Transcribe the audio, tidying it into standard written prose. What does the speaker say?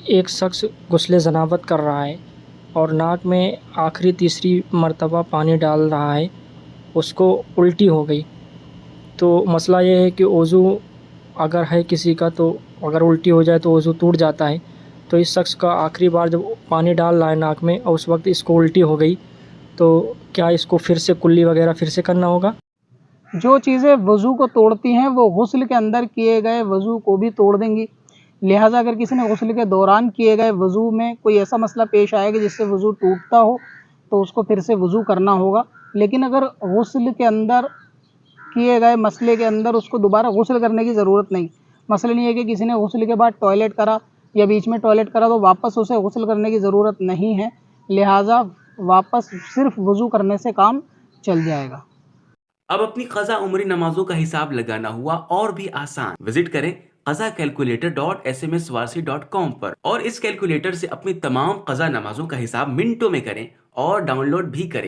ایک شخص غسل جنابت کر رہا ہے اور ناک میں آخری تیسری مرتبہ پانی ڈال رہا ہے، اس کو الٹی ہو گئی۔ تو مسئلہ یہ ہے کہ وضو اگر ہے کسی کا تو اگر الٹی ہو جائے تو وضو ٹوٹ جاتا ہے۔ تو اس شخص کا آخری بار جب پانی ڈال رہا ہے ناک میں اور اس وقت اس کو الٹی ہو گئی، تو کیا اس کو پھر سے کلی وغیرہ پھر سے کرنا ہوگا؟ جو چیزیں وضو کو توڑتی ہیں وہ غسل کے اندر کیے گئے وضو کو بھی توڑ دیں گی، لہٰذا اگر کسی نے غسل کے دوران کیے گئے وضو میں کوئی ایسا مسئلہ پیش آئے گا جس سے وضو ٹوٹتا ہو تو اس کو پھر سے وضو کرنا ہوگا۔ لیکن اگر غسل کے اندر کیے گئے مسئلے کے اندر اس کو دوبارہ غسل کرنے کی ضرورت نہیں، مثلاً یہ کہ کسی نے غسل کے بعد ٹوائلٹ کرا یا بیچ میں ٹوائلٹ کرا تو واپس اسے غسل کرنے کی ضرورت نہیں ہے، لہٰذا واپس صرف وضو کرنے سے کام چل جائے گا۔ اب اپنی قضا عمری نمازوں کا حساب لگانا ہوا اور بھی آسان۔ وزٹ کریں qazakalculator.smswarsi.com پر اور اس کیلکولیٹر سے اپنی تمام قضا نمازوں کا حساب منٹوں میں کریں اور ڈاؤن لوڈ بھی کریں۔